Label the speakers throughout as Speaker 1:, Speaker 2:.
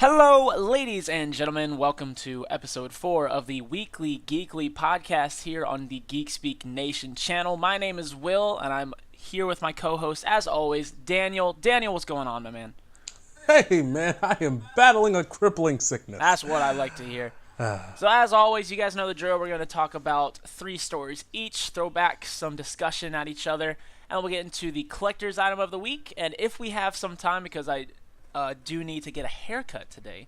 Speaker 1: Hello, ladies and gentlemen. Welcome to episode 4 of the weekly Geekly podcast here on the GeekSpeakNation channel. My name is Will, and I'm here with my co-host, as always, Daniel. Daniel, what's going on, my man?
Speaker 2: Hey, man, I am battling a crippling sickness.
Speaker 1: That's what I like to hear. So as always, you guys know the drill. We're going to talk about 3 stories each, throw back some discussion at each other, and we'll get into the collector's item of the week. And if we have some time, because I do need to get a haircut today,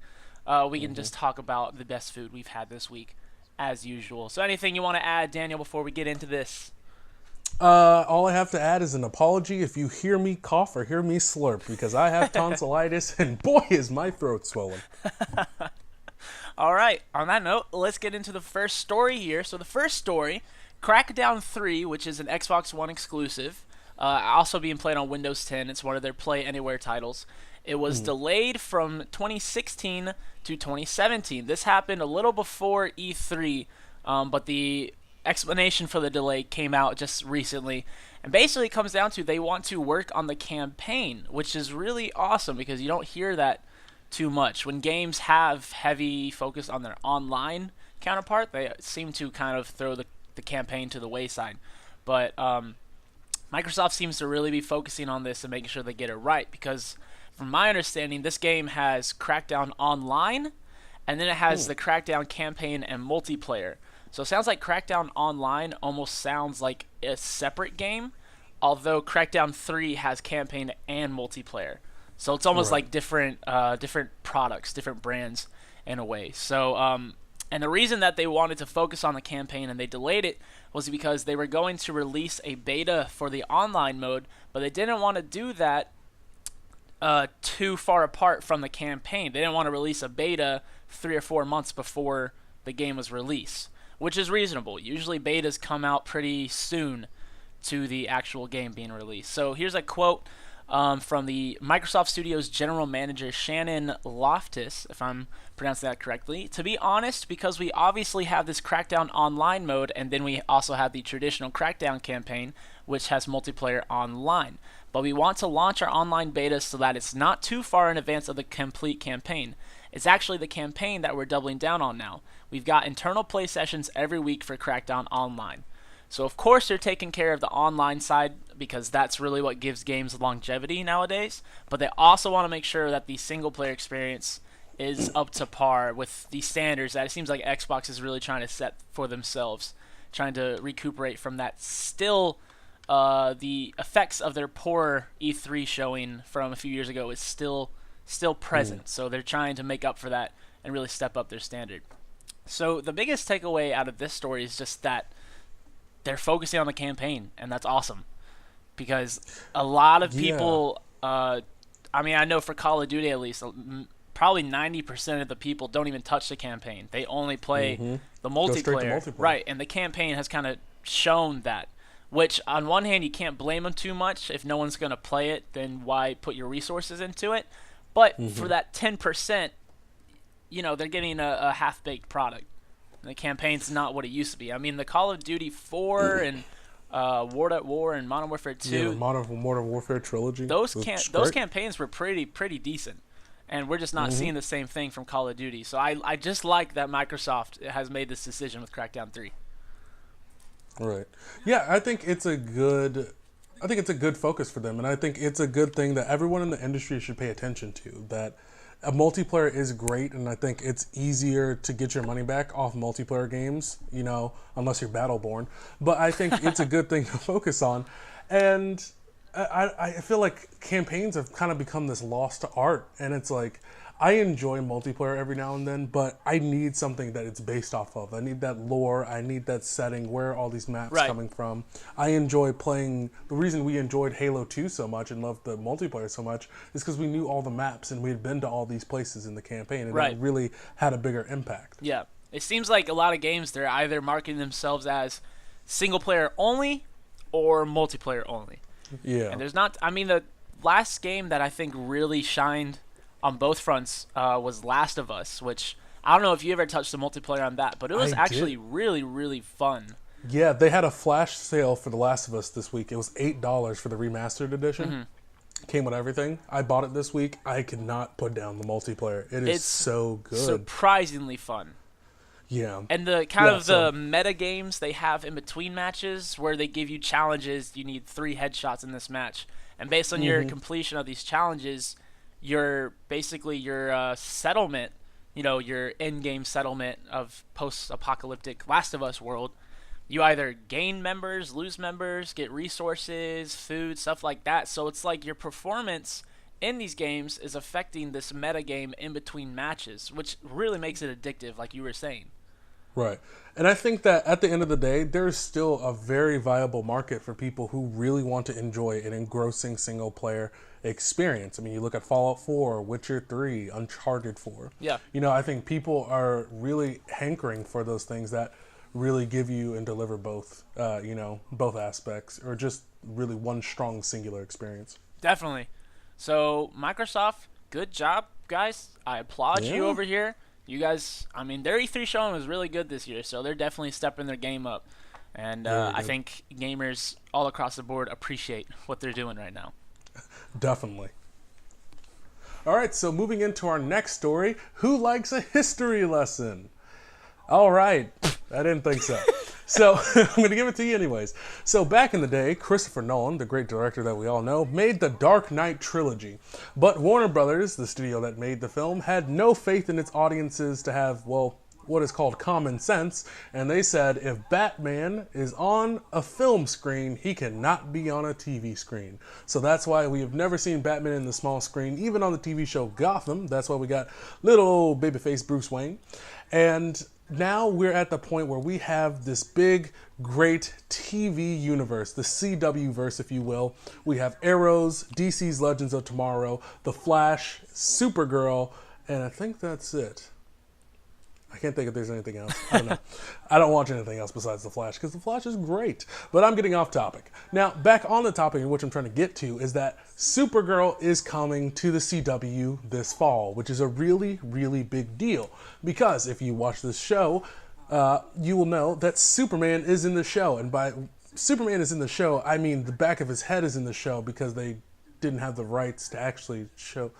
Speaker 1: we can just talk about the best food we've had this week, as usual. So anything you want to add, Daniel, before we get into this?
Speaker 2: All I have to add is an apology if you hear me cough or hear me slurp, because I have tonsillitis, and boy, is my throat swollen.
Speaker 1: All right, on that note, let's get into the first story here. So the first story, Crackdown 3, which is an Xbox One exclusive, also being played on Windows 10. It's one of their Play Anywhere titles. It was delayed from 2016 to 2017. This happened a little before E3, but the explanation for the delay came out just recently. And basically it comes down to they want to work on the campaign, which is really awesome because you don't hear that too much. When games have heavy focus on their online counterpart, they seem to kind of throw the campaign to the wayside. But Microsoft seems to really be focusing on this and making sure they get it right, because from my understanding, this game has Crackdown Online, and then it has the Crackdown campaign and multiplayer. So it sounds like Crackdown Online almost sounds like a separate game, although Crackdown 3 has campaign and multiplayer. So it's almost like different products, different brands in a way. So and the reason that they wanted to focus on the campaign and they delayed it was because they were going to release a beta for the online mode, but they didn't want to do that too far apart from the campaign. They didn't want to release a beta 3 or 4 months before the game was released, which is reasonable. Usually betas come out pretty soon to the actual game being released. So here's a quote from the Microsoft Studios general manager Shannon Loftus, if I'm pronouncing that correctly. To be honest, because we obviously have this Crackdown Online mode, and then we also have the traditional Crackdown campaign, which has multiplayer online. But we want to launch our online beta so that it's not too far in advance of the complete campaign. It's actually the campaign that we're doubling down on now. We've got internal play sessions every week for Crackdown Online. So of course they're taking care of the online side because that's really what gives games longevity nowadays. But they also want to make sure that the single player experience is up to par with the standards that it seems like Xbox is really trying to set for themselves, trying to recuperate from that still the effects of their poor E3 showing from a few years ago is still present. So they're trying to make up for that and really step up their standard. So the biggest takeaway out of this story is just that they're focusing on the campaign, and that's awesome. Because a lot of people, I know for Call of Duty at least, probably 90% of the people don't even touch the campaign. They only play the multiplayer.
Speaker 2: Go straight to multiplayer.
Speaker 1: Right, and the campaign has kind of shown that. Which, on one hand, you can't blame them too much. If no one's going to play it, then why put your resources into it? But for that 10%, they're getting a half-baked product. And the campaign's not what it used to be. I mean, the Call of Duty 4 and World at War and Modern Warfare 2.
Speaker 2: Yeah, Modern Warfare trilogy.
Speaker 1: Those campaigns were pretty decent. And we're just not seeing the same thing from Call of Duty. So I just like that Microsoft has made this decision with Crackdown 3.
Speaker 2: Right. Yeah, I think it's a good focus for them, and I think it's a good thing that everyone in the industry should pay attention to. That a multiplayer is great, and I think it's easier to get your money back off multiplayer games, unless you're Battleborn. But I think it's a good thing to focus on, and I feel like campaigns have kind of become this lost art, and it's like, I enjoy multiplayer every now and then, but I need something that it's based off of. I need that lore. I need that setting. Where are all these maps coming from? I enjoy playing. The reason we enjoyed Halo 2 so much and loved the multiplayer so much is because we knew all the maps and we had been to all these places in the campaign, and it really had a bigger impact.
Speaker 1: Yeah. It seems like a lot of games, they're either marketing themselves as single player only or multiplayer only.
Speaker 2: Yeah.
Speaker 1: And there's not, the last game that I think really shined on both fronts was Last of Us, which I don't know if you ever touched the multiplayer on that, but it was actually really, really fun.
Speaker 2: Yeah, they had a flash sale for The Last of Us this week. It was $8 for the remastered edition. came with everything. I bought it this week. I could not put down the multiplayer. It is
Speaker 1: It's
Speaker 2: so good.
Speaker 1: surprisingly fun.
Speaker 2: Yeah.
Speaker 1: And the the meta games they have in between matches where they give you challenges, you need 3 headshots in this match. And based on your completion of these challenges, your settlement, your in-game settlement of post-apocalyptic Last of Us world, you either gain members, lose members, get resources, food, stuff like that. So it's like your performance in these games is affecting this meta game in between matches, which really makes it addictive, like you were saying.
Speaker 2: Right. And I think that at the end of the day, there's still a very viable market for people who really want to enjoy an engrossing single-player experience. I mean, you look at Fallout 4, Witcher 3, Uncharted 4.
Speaker 1: Yeah.
Speaker 2: I think people are really hankering for those things that really give you and deliver both, both aspects, or just really one strong singular experience.
Speaker 1: Definitely. So, Microsoft, good job, guys. I applaud you over here. You guys, I mean, their E3 showing was really good this year, so they're definitely stepping their game up. And I think gamers all across the board appreciate what they're doing right now.
Speaker 2: Definitely. All right, so moving into our next story, who likes a history lesson? All right, I didn't think so. So I'm going to give it to you anyways. So back in the day, Christopher Nolan, the great director that we all know, made the Dark Knight trilogy. But Warner Brothers, the studio that made the film, had no faith in its audiences to have, well, what is called common sense. And they said if Batman is on a film screen, he cannot be on a TV screen. So that's why we have never seen Batman in the small screen, even on the TV show Gotham. That's why we got little old babyface Bruce Wayne. And now we're at the point where we have this big, great TV universe, the CW verse, if you will. We have Arrows, DC's Legends of Tomorrow, The Flash, Supergirl, and I think that's it. I can't think if there's anything else. I don't know. I don't watch anything else besides The Flash because The Flash is great. But I'm getting off topic. Now, back on the topic in which I'm trying to get to is that Supergirl is coming to the CW this fall, which is a really, really big deal. Because if you watch this show, you will know that Superman is in the show. And by Superman is in the show, I mean the back of his head is in the show because they didn't have the rights to actually show.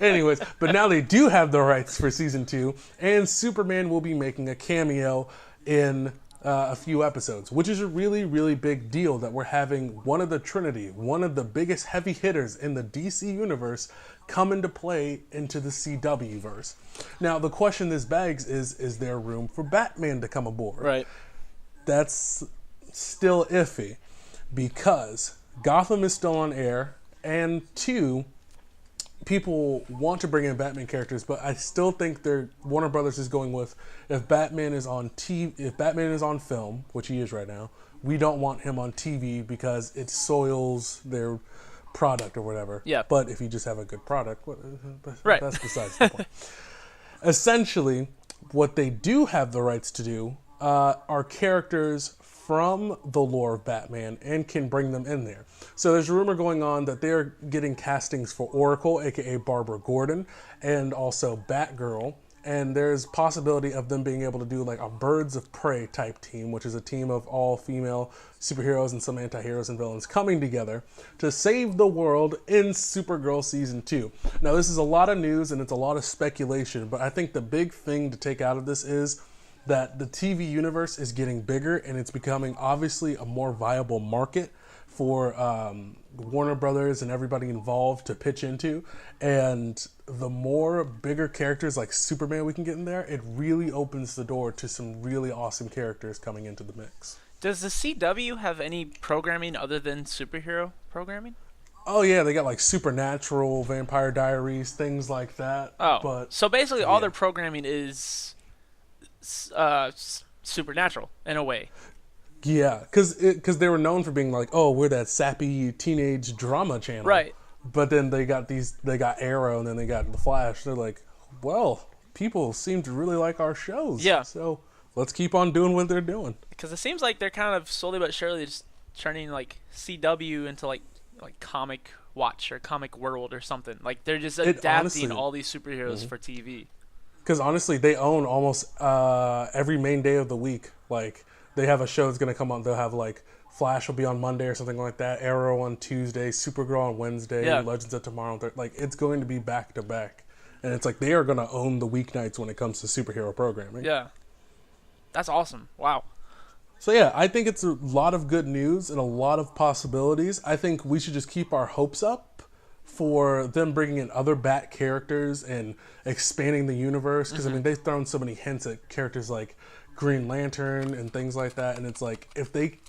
Speaker 2: Anyways, but now they do have the rights for season 2, and Superman will be making a cameo in a few episodes, which is a really, really big deal that we're having one of the Trinity, one of the biggest heavy hitters in the DC universe, come into play into the CW verse. Now, the question this begs is there room for Batman to come aboard?
Speaker 1: Right.
Speaker 2: That's still iffy because Gotham is still on air, and 2, people want to bring in Batman characters, but I still think Warner Brothers is going with if Batman is on film, which he is right now, we don't want him on TV because it soils their product or whatever.
Speaker 1: Yeah.
Speaker 2: But if you just have a good product,
Speaker 1: right.
Speaker 2: That's besides the point. Essentially, what they do have the rights to do are characters from the lore of Batman and can bring them in there. So there's a rumor going on that they're getting castings for Oracle, aka Barbara Gordon, and also Batgirl. And there's possibility of them being able to do like a Birds of Prey type team, which is a team of all female superheroes and some anti-heroes and villains coming together to save the world in Supergirl Season 2. Now this is a lot of news and it's a lot of speculation, but I think the big thing to take out of this is that the TV universe is getting bigger and it's becoming obviously a more viable market for Warner Brothers and everybody involved to pitch into. And the more bigger characters like Superman we can get in there, it really opens the door to some really awesome characters coming into the mix.
Speaker 1: Does the CW have any programming other than superhero programming?
Speaker 2: Oh yeah, they got like Supernatural, Vampire Diaries, things like that.
Speaker 1: Oh,
Speaker 2: but
Speaker 1: so basically all their programming is supernatural in a way.
Speaker 2: Yeah, because they were known for being like, oh, we're that sappy teenage drama channel.
Speaker 1: Right.
Speaker 2: But then they got Arrow, and then they got The Flash. They're like, well, people seem to really like our shows.
Speaker 1: Yeah.
Speaker 2: So let's keep on doing what they're doing.
Speaker 1: Because it seems like they're kind of slowly but surely just turning like CW into like Comic Watch or Comic World or something. Like they're just adapting all these superheroes for TV.
Speaker 2: Because honestly, they own almost every main day of the week. Like they have a show that's going to come on. They'll have like Flash will be on Monday or something like that. Arrow on Tuesday. Supergirl on Wednesday.
Speaker 1: Yeah.
Speaker 2: Legends of Tomorrow. Like it's going to be back to back, and it's like they are going to own the weeknights when it comes to superhero programming.
Speaker 1: Yeah. That's awesome. Wow.
Speaker 2: So yeah, I think it's a lot of good news and a lot of possibilities. I think we should just keep our hopes up for them bringing in other Bat characters and expanding the universe. Because I mean, they've thrown so many hints at characters like Green Lantern and things like that. And it's like if they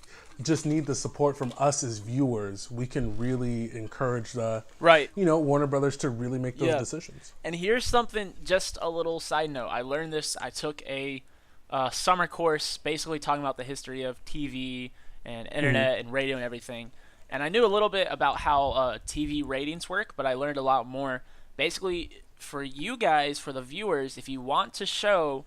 Speaker 2: just need the support from us as viewers, we can really encourage the
Speaker 1: Right.
Speaker 2: Warner Brothers to really make those
Speaker 1: Yeah.
Speaker 2: decisions.
Speaker 1: And here's something, just a little side note. I learned this. I took a summer course basically talking about the history of TV and internet and radio and everything. And I knew a little bit about how TV ratings work, but I learned a lot more. Basically, for you guys, for the viewers, if you want to show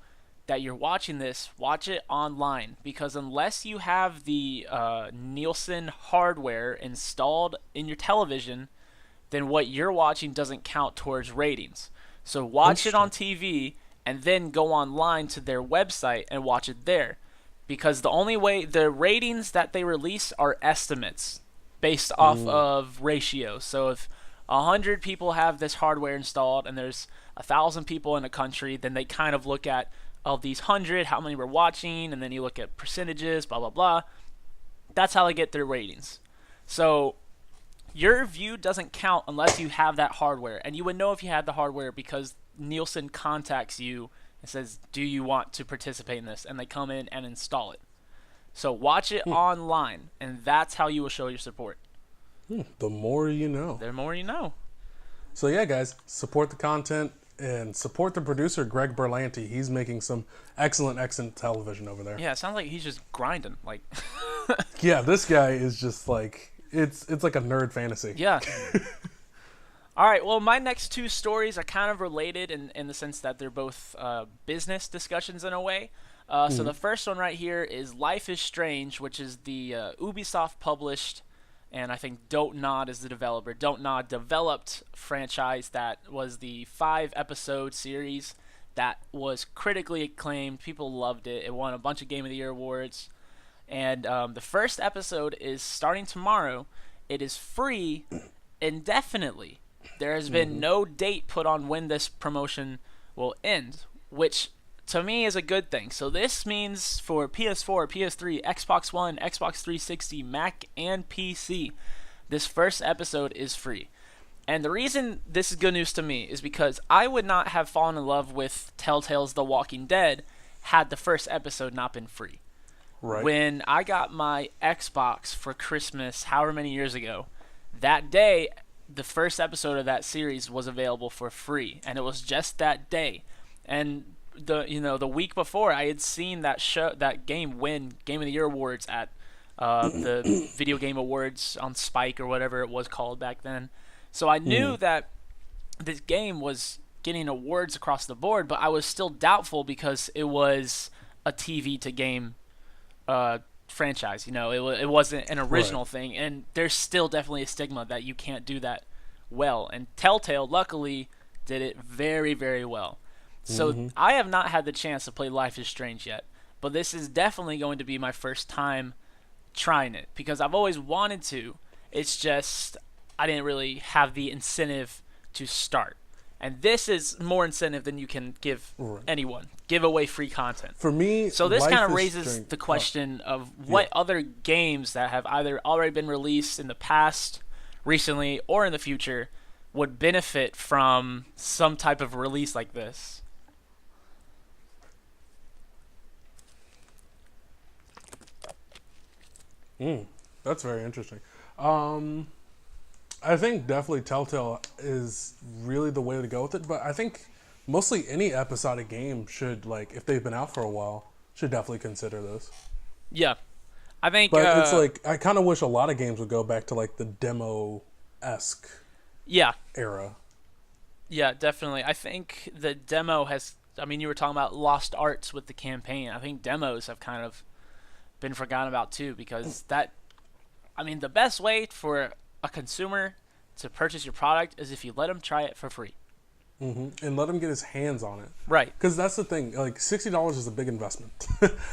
Speaker 1: that you're watching this, watch it online. Because unless you have the Nielsen hardware installed in your television, then what you're watching doesn't count towards ratings. So watch it on TV and then go online to their website and watch it there. Because the only way, the ratings that they release are estimates based off of ratios. So if 100 people have this hardware installed and there's 1,000 people in a country, then they kind of look at, of these 100, how many were watching, and then you look at percentages, blah, blah, blah. That's how they get their ratings. So your view doesn't count unless you have that hardware. And you would know if you had the hardware because Nielsen contacts you and says, do you want to participate in this? And they come in and install it. So watch it online, and that's how you will show your support.
Speaker 2: The more you know.
Speaker 1: The more you know.
Speaker 2: So yeah, guys, support the content and support the producer, Greg Berlanti. He's making some excellent television over there.
Speaker 1: Yeah, it sounds like he's just grinding. Like,
Speaker 2: Yeah, this guy is just like, it's like a nerd fantasy.
Speaker 1: yeah. All right, well, my next two stories are kind of related in the sense that they're both business discussions in a way. So the first one right here is Life is Strange, which is the Ubisoft published, and I think Don't Nod is the developer. Don't Nod developed franchise that was the 5-episode series that was critically acclaimed. People loved it. It won a bunch of Game of the Year awards. And the first episode is starting tomorrow. It is free indefinitely. There has been no date put on when this promotion will end, which to me is a good thing. So this means for PS4, PS3, Xbox One, Xbox 360, Mac, and PC, this first episode is free. And the reason this is good news to me is because I would not have fallen in love with Telltale's The Walking Dead had the first episode not been free.
Speaker 2: Right.
Speaker 1: When I got my Xbox for Christmas, however many years ago, that day, the first episode of that series was available for free, and it was just that day. And the week before, I had seen that game win Game of the Year awards at the Video Game Awards on Spike or whatever it was called back then. So I knew that this game was getting awards across the board, but I was still doubtful because it was a TV to game franchise. It wasn't an original thing, and there's still definitely a stigma that you can't do that well. And Telltale, luckily, did it very, very well. So I have not had the chance to play Life is Strange yet, but this is definitely going to be my first time trying it because I've always wanted to. It's just I didn't really have the incentive to start. And this is more incentive than you can give anyone. Give away free content.
Speaker 2: For me,
Speaker 1: so this
Speaker 2: Life
Speaker 1: kind of
Speaker 2: is
Speaker 1: raises
Speaker 2: Strange.
Speaker 1: the question of what other games that have either already been released in the past, recently, or in the future would benefit from some type of release like this.
Speaker 2: That's very interesting. I think definitely Telltale is really the way to go with it, but I think mostly any episodic game should, like, if they've been out for a while, should definitely consider this.
Speaker 1: Yeah. I think...
Speaker 2: But it's like, I kind of wish a lot of games would go back to, like, the demo-esque era.
Speaker 1: Yeah, definitely. I think the demo has... I mean, you were talking about lost arts with the campaign. I think demos have kind of been forgotten about, too, because that... I mean, the best way for a consumer to purchase your product is if you let them try it for free.
Speaker 2: And let him get his hands on it.
Speaker 1: Right.
Speaker 2: Because that's the thing. Like, $60 is a big investment.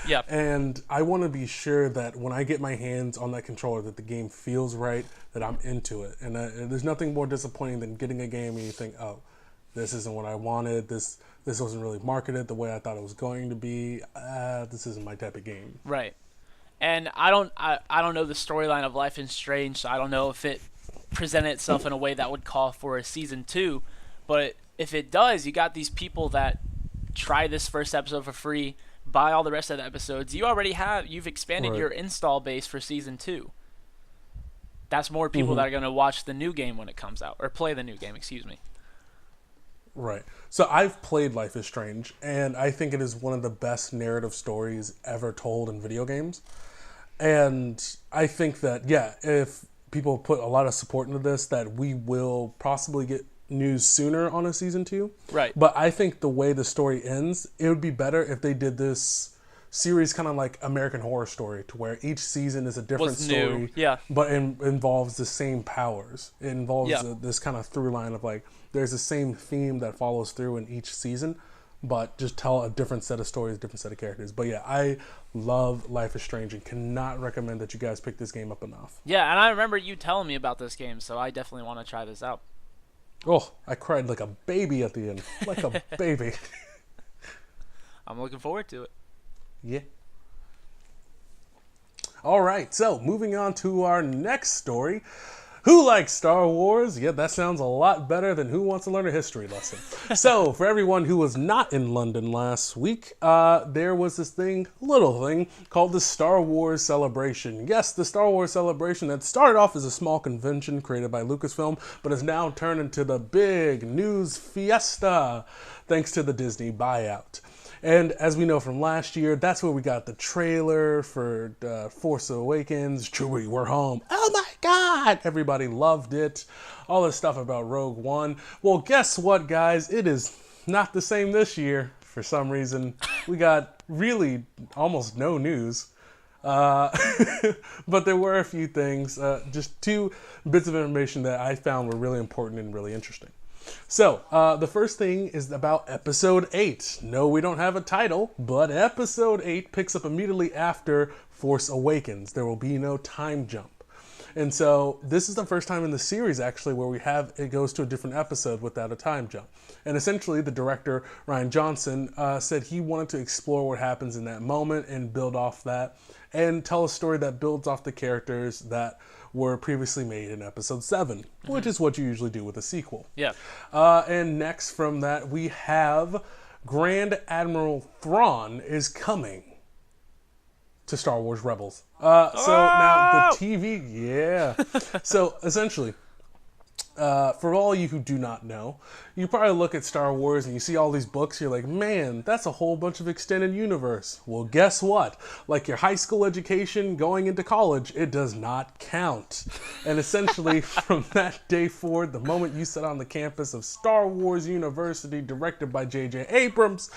Speaker 1: Yep.
Speaker 2: And I want to be sure that when I get my hands on that controller, that the game feels right, that I'm into it. And there's nothing more disappointing than getting a game and you think, oh, this isn't what I wanted. This wasn't really marketed the way I thought it was going to be. This isn't my type of game.
Speaker 1: Right. And I don't know the storyline of Life is Strange, so I don't know if it presented itself in a way that would call for a season 2. But if it does, you got these people that try this first episode for free, buy all the rest of the episodes. You've expanded your install base for season 2. That's more people that are going to watch the new game when it comes out, or play the new game, excuse me.
Speaker 2: Right. So I've played Life is Strange, and I think it is one of the best narrative stories ever told in video games. And I think that, yeah, if people put a lot of support into this, that we will possibly get news sooner on a season 2.
Speaker 1: Right.
Speaker 2: But I think the way the story ends, it would be better if they did this series kind of like American Horror Story, to where each season is a different story,
Speaker 1: new. Yeah.
Speaker 2: but involves the same powers. It involves this kind of through line of like, there's the same theme that follows through in each season, but just tell a different set of stories, different set of characters. But yeah, I love Life is Strange and cannot recommend that you guys pick this game up enough.
Speaker 1: Yeah, and I remember you telling me about this game, so I definitely want to try this out.
Speaker 2: Oh, I cried like a baby at the end. Like a baby.
Speaker 1: I'm looking forward to it.
Speaker 2: Yeah. All right, so moving on to our next story. Who likes Star Wars? Yeah, that sounds a lot better than who wants to learn a history lesson. So, for everyone who was not in London last week, there was this little thing, called the Star Wars Celebration. Yes, the Star Wars Celebration that started off as a small convention created by Lucasfilm, but has now turned into the big news fiesta, thanks to the Disney buyout. And as we know from last year, that's where we got the trailer for Force Awakens. Chewie, we're home. Oh my God! Everybody loved it. All this stuff about Rogue One. Well, guess what, guys? It is not the same this year. For some reason, we got really almost no news. But there were a few things, just 2 bits of information that I found were really important and really interesting. So, the first thing is about Episode 8. No, we don't have a title, but Episode 8 picks up immediately after Force Awakens. There will be no time jump. And so, this is the first time in the series, actually, where it goes to a different episode without a time jump. And essentially, the director, Rian Johnson, said he wanted to explore what happens in that moment and build off that, and tell a story that builds off the characters that were previously made in Episode 7, which is what you usually do with a sequel.
Speaker 1: Yeah.
Speaker 2: And next from that, we have Grand Admiral Thrawn is coming to Star Wars Rebels. So now the TV, yeah. So essentially, for all you who do not know, you probably look at Star Wars and you see all these books, you're like, man, that's a whole bunch of extended universe. Well, guess what? Like your high school education going into college, it does not count. And essentially, from that day forward, the moment you set on the campus of Star Wars University, directed by J.J. Abrams,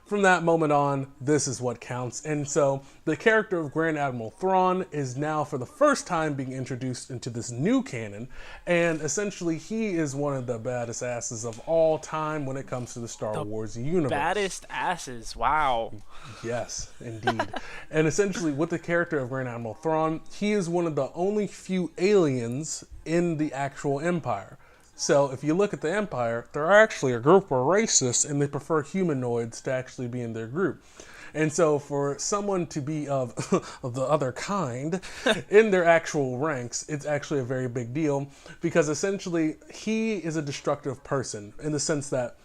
Speaker 2: from that moment on, this is what counts. And so the character of Grand Admiral Thrawn is now for the first time being introduced into this new canon. And essentially he is one of the baddest asses of all time when it comes to the Star Wars universe.
Speaker 1: Baddest asses, wow.
Speaker 2: Yes, indeed. And essentially with the character of Grand Admiral Thrawn, he is one of the only few aliens in the actual Empire. So if you look at the Empire, they're actually a group of racists and they prefer humanoids to actually be in their group. And so for someone to be of the other kind in their actual ranks, it's actually a very big deal, because essentially he is a destructive person in the sense that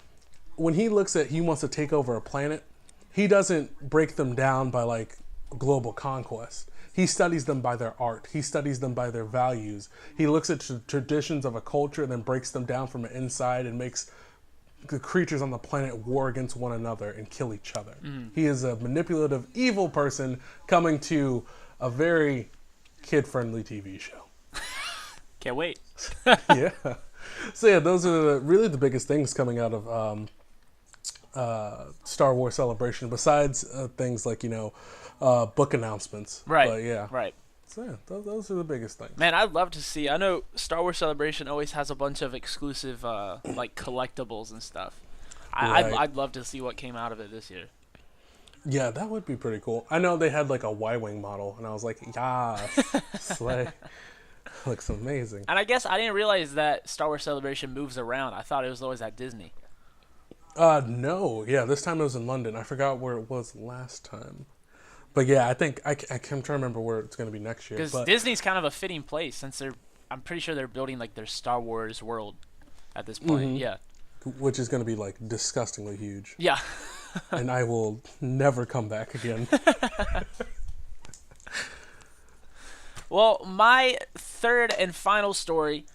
Speaker 2: when he wants to take over a planet, he doesn't break them down by like global conquest. He studies them by their art. He studies them by their values. He looks at traditions of a culture and then breaks them down from the inside and makes the creatures on the planet war against one another and kill each other. He is a manipulative, evil person coming to a very kid-friendly TV show.
Speaker 1: Can't wait.
Speaker 2: Yeah. So yeah, those are really the biggest things coming out of Star Wars Celebration, besides things like, book announcements.
Speaker 1: Right.
Speaker 2: But yeah.
Speaker 1: Right.
Speaker 2: So yeah, those are the biggest things.
Speaker 1: Man, I'd love to see. I know Star Wars Celebration always has a bunch of exclusive like collectibles and stuff.
Speaker 2: Right.
Speaker 1: I'd love to see what came out of it this year.
Speaker 2: Yeah, that would be pretty cool. I know they had like a Y-wing model, and I was like, yes, slay. Looks amazing.
Speaker 1: And I guess I didn't realize that Star Wars Celebration moves around. I thought it was always at Disney.
Speaker 2: No, yeah, this time it was in London. I forgot where it was last time. But yeah, I think I'm trying to remember where it's going to be next year.
Speaker 1: Because Disney's kind of a fitting place since I'm pretty sure they're building like their Star Wars world at this point. Yeah.
Speaker 2: Which is going to be like disgustingly huge.
Speaker 1: Yeah.
Speaker 2: And I will never come back again.
Speaker 1: Well, my third and final story,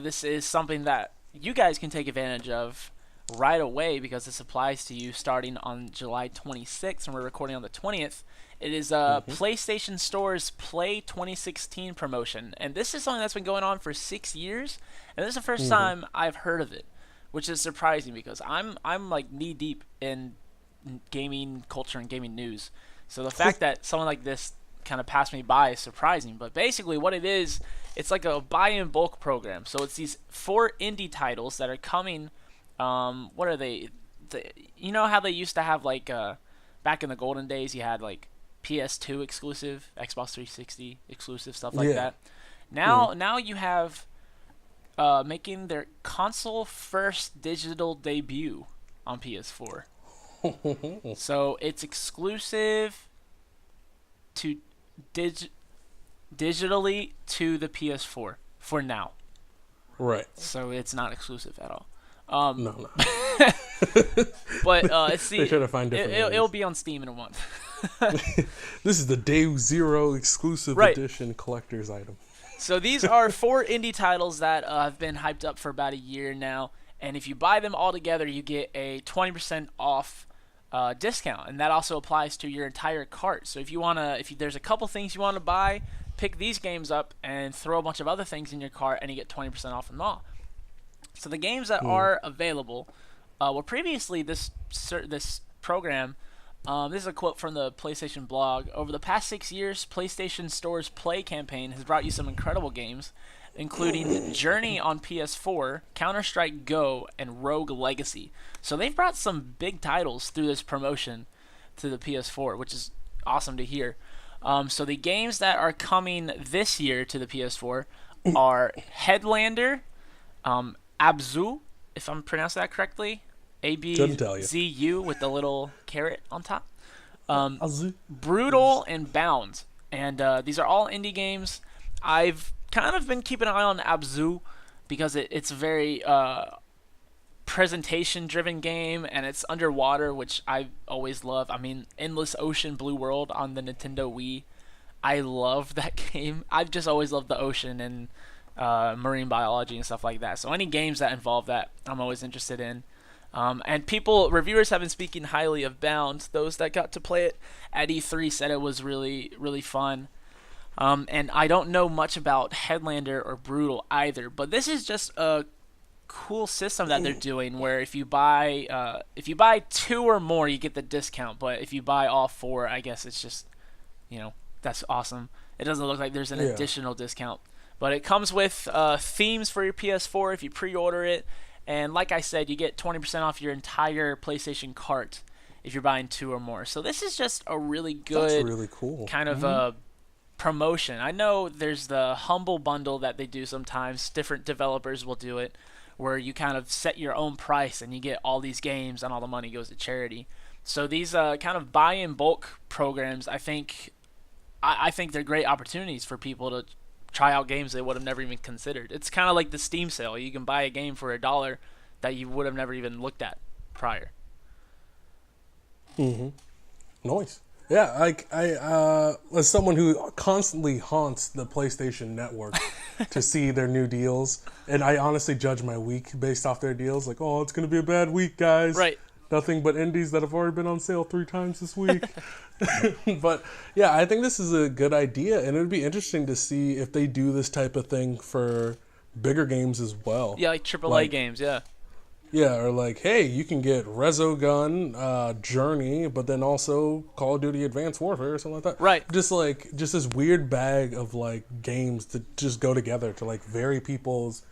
Speaker 1: this is something that you guys can take advantage of right away because this applies to you starting on July 26th, and we're recording on the 20th. It is PlayStation Store's Play 2016 promotion, and this is something that's been going on for 6 years, and this is the first time I've heard of it, which is surprising because I'm like knee deep in gaming culture and gaming news. So the fact that someone like this kind of passed me by is surprising. But basically what it is, it's like a buy in bulk program. So it's these 4 indie titles that are coming. What are they? You know how they used to have like back in the golden days, you had like PS2 exclusive, Xbox 360 exclusive, stuff like that. Now you have making their console first digital debut on PS4. So it's exclusive to digitally to the PS4 for now.
Speaker 2: Right.
Speaker 1: So it's not exclusive at all.
Speaker 2: No.
Speaker 1: But it's
Speaker 2: they try to find different
Speaker 1: it'll be on Steam in a month.
Speaker 2: This is the Day Zero exclusive edition collector's item.
Speaker 1: So these are 4 indie titles that have been hyped up for about a year now, and if you buy them all together, you get a 20% off discount, and that also applies to your entire cart. So if there's a couple things you want to buy, pick these games up and throw a bunch of other things in your cart, and you get 20% off them all. So the games that are available were previously this program. This is a quote from the PlayStation blog. Over the past 6 years, PlayStation Store's Play campaign has brought you some incredible games, including Journey on PS4, Counter-Strike Go, and Rogue Legacy. So they've brought some big titles through this promotion to the PS4, which is awesome to hear. So the games that are coming this year to the PS4 are Headlander, Abzu, if I'm pronouncing that correctly, ABZU with the little carrot on top, Brutal, and Bound. And these are all indie games. I've kind of been keeping an eye on Abzu because it's a very presentation-driven game, and it's underwater, which I always love. I mean, Endless Ocean Blue World on the Nintendo Wii. I love that game. I've just always loved the ocean and marine biology and stuff like that. So any games that involve that, I'm always interested in. And reviewers have been speaking highly of Bound. Those that got to play it at E3 said it was really, really fun. And I don't know much about Headlander or Brutal either, but this is just a cool system that they're doing where if you buy 2 or more, you get the discount. But if you buy all 4, I guess it's just, that's awesome. It doesn't look like there's an additional discount. But it comes with themes for your PS4 if you pre-order it. And like I said, you get 20% off your entire PlayStation cart if you're buying 2 or more. So this is just a really good,
Speaker 2: that's really cool
Speaker 1: kind of promotion. I know there's the Humble Bundle that they do sometimes. Different developers will do it, where you kind of set your own price and you get all these games and all the money goes to charity. So these kind of buy-in-bulk programs, I think they're great opportunities for people to try out games they would have never even considered. It's kind of like the Steam sale. You can buy a game for $1 that you would have never even looked at prior.
Speaker 2: Nice. Yeah, like I as someone who constantly haunts the PlayStation Network to see their new deals, and I honestly judge my week based off their deals. Like, oh, it's gonna be a bad week, guys.
Speaker 1: Right.
Speaker 2: Nothing but indies that have already been on sale 3 times this week. But yeah, I think this is a good idea, and it would be interesting to see if they do this type of thing for bigger games as well.
Speaker 1: Yeah, like AAA games, yeah.
Speaker 2: Yeah, or like, hey, you can get Resogun, Journey, but then also Call of Duty Advanced Warfare or something like that.
Speaker 1: Right.
Speaker 2: Just this weird bag of like games that just go together to like vary people's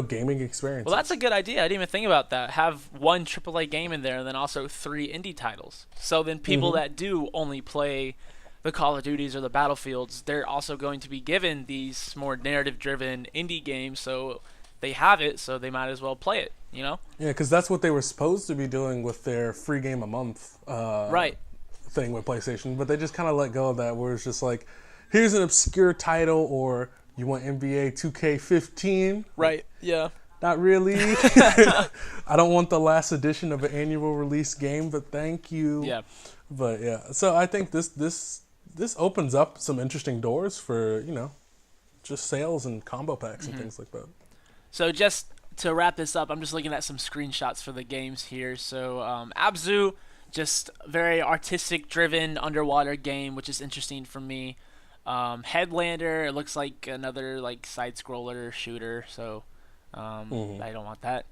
Speaker 2: gaming
Speaker 1: Well, that's
Speaker 2: experiences.
Speaker 1: a good idea. I didn't even think about that. Have one AAA game in there, and then also 3 indie titles. So then people
Speaker 2: Mm-hmm.
Speaker 1: that do only play the Call of Duties or the Battlefields, they're also going to be given these more narrative-driven indie games. So they have it, so they might as well play it. You know?
Speaker 2: Yeah, because that's what they were supposed to be doing with their free game a month
Speaker 1: Right.
Speaker 2: thing with PlayStation, but they just kind of let go of that, where it's just like, here's an obscure title, or you want NBA 2K15?
Speaker 1: Right. Yeah.
Speaker 2: Not really. I don't want the last edition of an annual release game, but thank you.
Speaker 1: Yeah.
Speaker 2: But yeah, so I think this opens up some interesting doors for just sales and combo packs and things like that.
Speaker 1: So just to wrap this up, I'm just looking at some screenshots for the games here. So Abzu, just very artistic driven underwater game, which is interesting for me. Headlander, it looks like another like side scroller shooter, so I don't want that.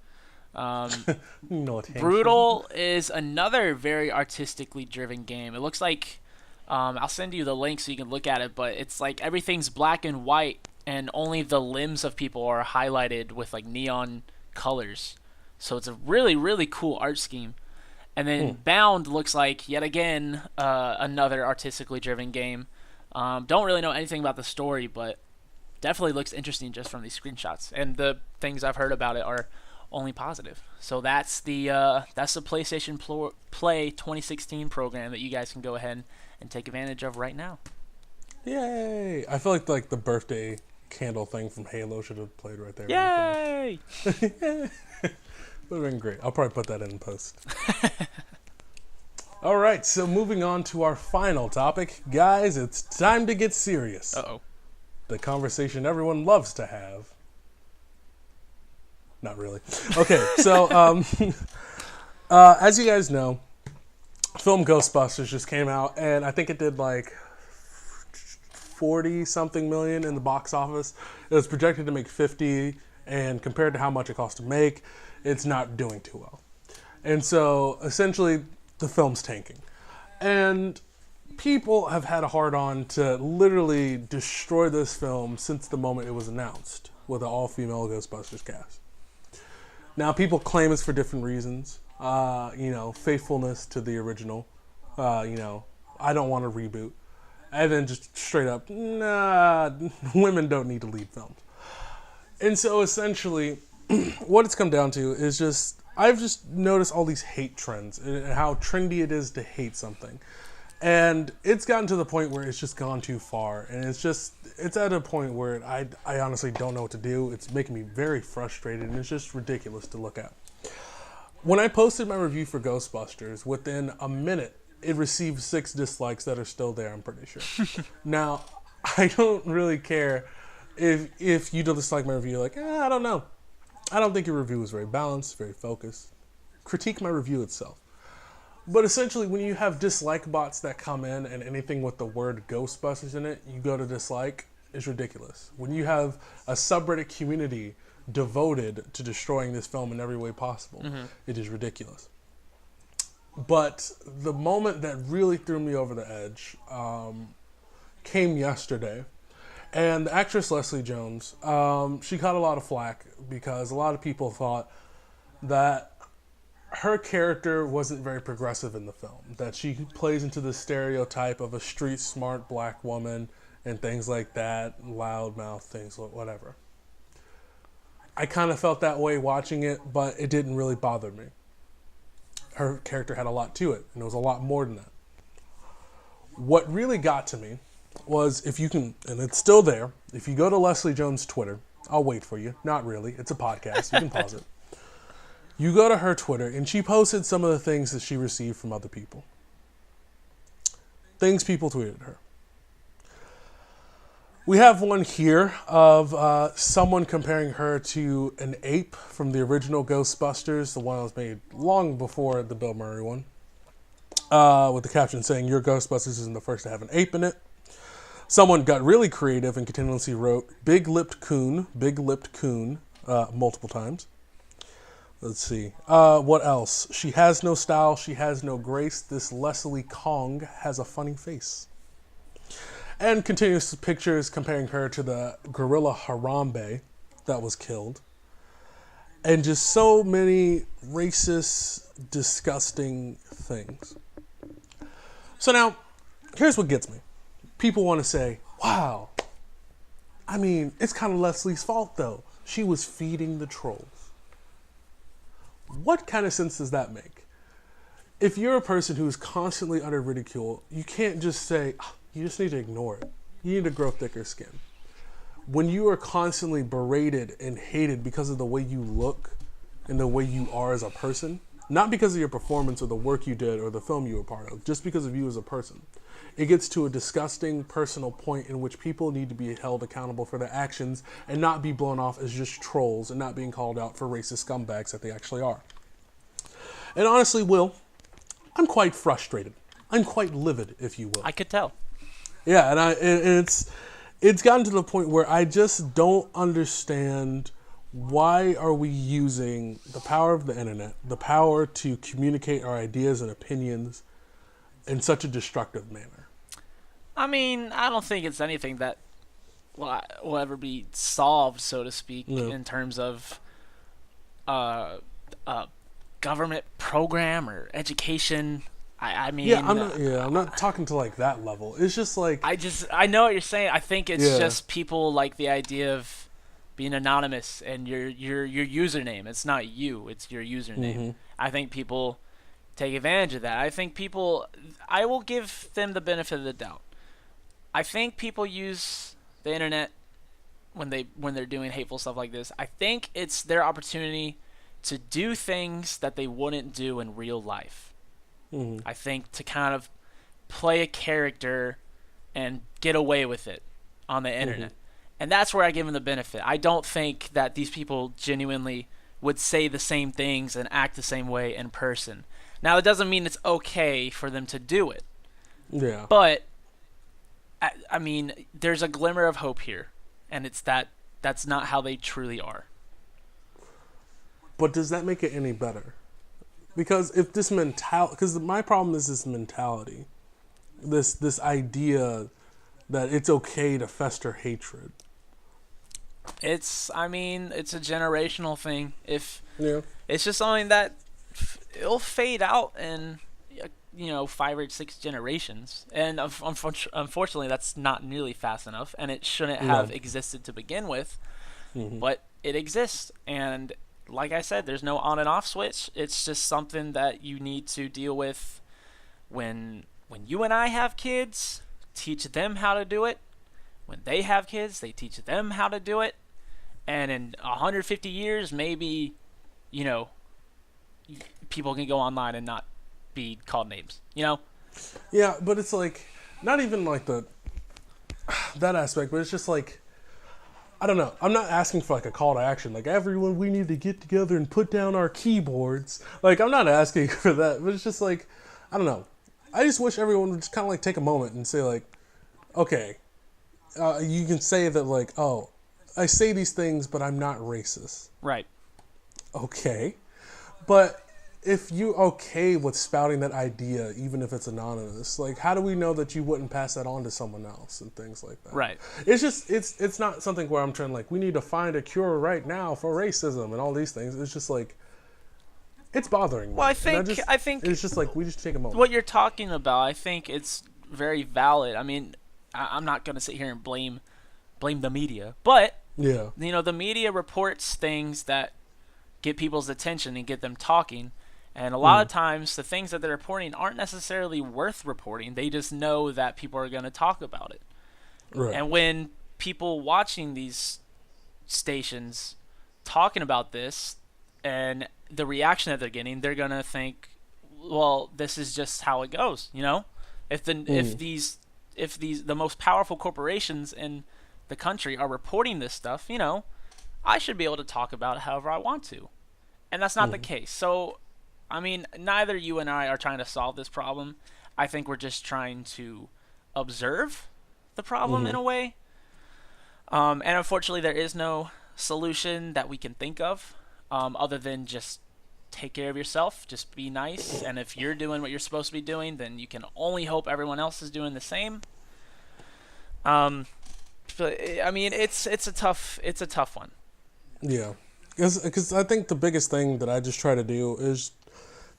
Speaker 2: No attention.
Speaker 1: Brutal is another very artistically driven game. It looks like I'll send you the link so you can look at it, but it's like everything's black and white and only the limbs of people are highlighted with like neon colors. So it's a really, really cool art scheme. And then Bound looks like, yet again, another artistically driven game. Don't really know anything about the story, but definitely looks interesting just from these screenshots. And the things I've heard about it are only positive. So that's the PlayStation Play 2016 program that you guys can go ahead and take advantage of right now.
Speaker 2: Yay! I feel like the birthday candle thing from Halo should have played right there.
Speaker 1: Yay!
Speaker 2: Would have been great. I'll probably put that in post. All right, so moving on to our final topic. Guys, it's time to get serious.
Speaker 1: Uh-oh.
Speaker 2: The conversation everyone loves to have. Not really. Okay, so as you guys know, film Ghostbusters just came out, and I think it did like 40-something million in the box office. It was projected to make 50, and compared to how much it cost to make, it's not doing too well. And so, essentially, the film's tanking. And people have had a hard-on to literally destroy this film since the moment it was announced with an all-female Ghostbusters cast. Now, people claim it's for different reasons. Faithfulness to the original. I don't want to reboot. And then just straight up, nah, women don't need to lead films. And so essentially, what it's come down to is I've just noticed all these hate trends and how trendy it is to hate something. And it's gotten to the point where it's just gone too far. And it's at a point where I honestly don't know what to do. It's making me very frustrated, and it's just ridiculous to look at. When I posted my review for Ghostbusters, within a minute, it received 6 dislikes that are still there, I'm pretty sure. Now, I don't really care if you dislike my review, like, I don't know. I don't think your review was very balanced, very focused. Critique my review itself. But essentially, when you have dislike bots that come in and anything with the word Ghostbusters in it, you go to dislike, it's ridiculous. When you have a subreddit community devoted to destroying this film in every way possible, it is ridiculous. But the moment that really threw me over the edge came yesterday. And the actress Leslie Jones, she caught a lot of flack because a lot of people thought that her character wasn't very progressive in the film. That she plays into the stereotype of a street smart black woman and things like that, loudmouth things, whatever. I kind of felt that way watching it, but it didn't really bother me. Her character had a lot to it, and it was a lot more than that. What really got to me was, if you can, and it's still there, if you go to Leslie Jones' Twitter, I'll wait for you. Not really. It's a podcast. You can pause it. You go to her Twitter, and she posted some of the things that she received from other people. Things people tweeted her. We have one here of someone comparing her to an ape from the original Ghostbusters, the one that was made long before the Bill Murray one, with the caption saying, "Your Ghostbusters isn't the first to have an ape in it." Someone got really creative and continuously wrote, big-lipped coon, multiple times. Let's see. What else? She has no style. She has no grace. This Leslie Kong has a funny face. And continuous pictures comparing her to the gorilla Harambe that was killed. And just so many racist, disgusting things. So now, here's what gets me. People want to say, wow, I mean, it's kind of Leslie's fault though. She was feeding the trolls. What kind of sense does that make? If you're a person who's constantly under ridicule, you can't just say, "Ah, you just need to ignore it. You need to grow thicker skin." When you are constantly berated and hated because of the way you look and the way you are as a person, not because of your performance or the work you did or the film you were part of, just because of you as a person, it gets to a disgusting personal point in which people need to be held accountable for their actions and not be blown off as just trolls and not being called out for racist scumbags that they actually are. And honestly, Will, I'm quite frustrated. I'm quite livid, if you will.
Speaker 1: I could tell.
Speaker 2: Yeah, and it's gotten to the point where I just don't understand why are we using the power of the internet, the power to communicate our ideas and opinions in such a destructive manner.
Speaker 1: I mean, I don't think it's anything that will ever be solved, so to speak, in terms of a government program or education. I mean,
Speaker 2: I'm not talking to like that level. It's just like
Speaker 1: I know what you're saying. I think it's just people like the idea of being anonymous and your username. It's not you, it's your username.
Speaker 2: Mm-hmm.
Speaker 1: I think people take advantage of that. I will give them the benefit of the doubt. I think people use the internet when they're doing hateful stuff like this. I think it's their opportunity to do things that they wouldn't do in real life.
Speaker 2: Mm-hmm.
Speaker 1: I think to kind of play a character and get away with it on the internet. And that's where I give them the benefit. I don't think that these people genuinely would say the same things and act the same way in person. Now, it doesn't mean it's okay for them to do it.
Speaker 2: Yeah.
Speaker 1: But, I mean, there's a glimmer of hope here. And it's that's not how they truly are.
Speaker 2: But does that make it any better? Because if this because my problem is this mentality, this idea that it's okay to fester hatred.
Speaker 1: It's a generational thing.
Speaker 2: Yeah.
Speaker 1: It's just something that it'll fade out in 5 or 6 generations, and unfortunately that's not nearly fast enough, and it shouldn't have existed to begin with. But it exists, and like I said, there's no on and off switch. It's just something that you need to deal with when you and I have kids. Teach them how to do it. When they have kids, they teach them how to do it. And in 150 years, maybe, people can go online and not be called names,
Speaker 2: Yeah, but it's like, not even like that aspect, but it's just like, I don't know. I'm not asking for like a call to action. Like, everyone, we need to get together and put down our keyboards. Like, I'm not asking for that, but it's just like, I don't know. I just wish everyone would just kind of like take a moment and say like, okay, you can say that like, oh, I say these things, but I'm not racist.
Speaker 1: Right.
Speaker 2: Okay. But if you're okay with spouting that idea, even if it's anonymous, like, how do we know that you wouldn't pass that on to someone else and things like that?
Speaker 1: Right.
Speaker 2: It's just, it's not something where I'm trying like, we need to find a cure right now for racism and all these things. It's just like, it's bothering me.
Speaker 1: Well, I think
Speaker 2: it's just like, we just take a moment.
Speaker 1: What you're talking about, I think it's very valid. I mean, I'm not going to sit here and blame the media, but
Speaker 2: yeah,
Speaker 1: the media reports things that get people's attention and get them talking. And a lot of times, the things that they're reporting aren't necessarily worth reporting. They just know that people are going to talk about it.
Speaker 2: Right.
Speaker 1: And when people watching these stations talking about this and the reaction that they're getting, they're going to think, well, this is just how it goes, If the most powerful corporations in the country are reporting this stuff, I should be able to talk about it however I want to. And that's not the case. So, I mean, neither you and I are trying to solve this problem. I think we're just trying to observe the problem in a way. And unfortunately, there is no solution that we can think of other than just take care of yourself. Just be nice, and if you're doing what you're supposed to be doing, then you can only hope everyone else is doing the same. But I mean, it's a tough one.
Speaker 2: Yeah, because I think the biggest thing that I just try to do is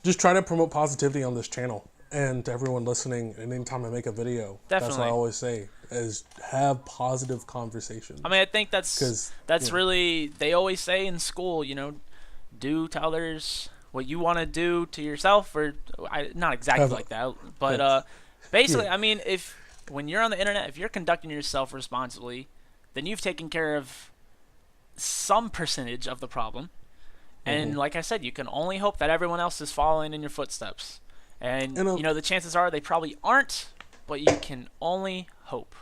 Speaker 2: just try to promote positivity on this channel. And to everyone listening, and anytime I make a video, that's what I always say, is have positive conversations.
Speaker 1: I mean, I think that's really, they always say in school, do to others what you want to do to yourself, or not exactly like that, but basically, I mean, when you're on the internet, if you're conducting yourself responsibly, then you've taken care of some percentage of the problem. And like I said, you can only hope that everyone else is following in your footsteps. And, the chances are they probably aren't, but you can only hope.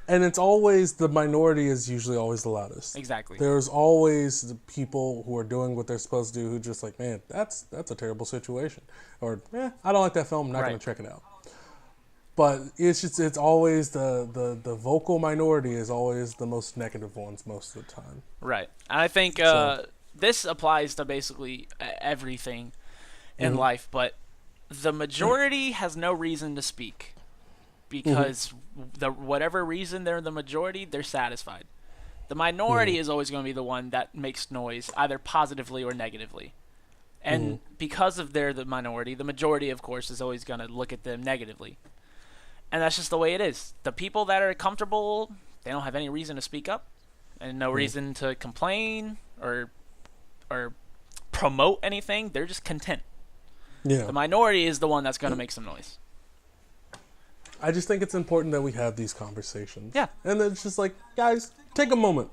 Speaker 2: And it's always, the minority is usually always the loudest.
Speaker 1: Exactly.
Speaker 2: There's always the people who are doing what they're supposed to do who just like, man, that's a terrible situation. Or, I don't like that film, I'm not going to check it out. But it's always the vocal minority is always the most negative ones most of the time.
Speaker 1: Right. And I think this applies to basically everything in life, but the majority has no reason to speak because whatever reason they're the majority, they're satisfied. The minority is always going to be the one that makes noise, either positively or negatively. And because of they're the minority, the majority, of course, is always going to look at them negatively. And that's just the way it is. The people that are comfortable, they don't have any reason to speak up and no reason to complain or promote anything. They're just content.
Speaker 2: Yeah.
Speaker 1: The minority is the one that's going to make some noise.
Speaker 2: I just think it's important that we have these conversations.
Speaker 1: Yeah.
Speaker 2: And then it's just like, guys, take a moment.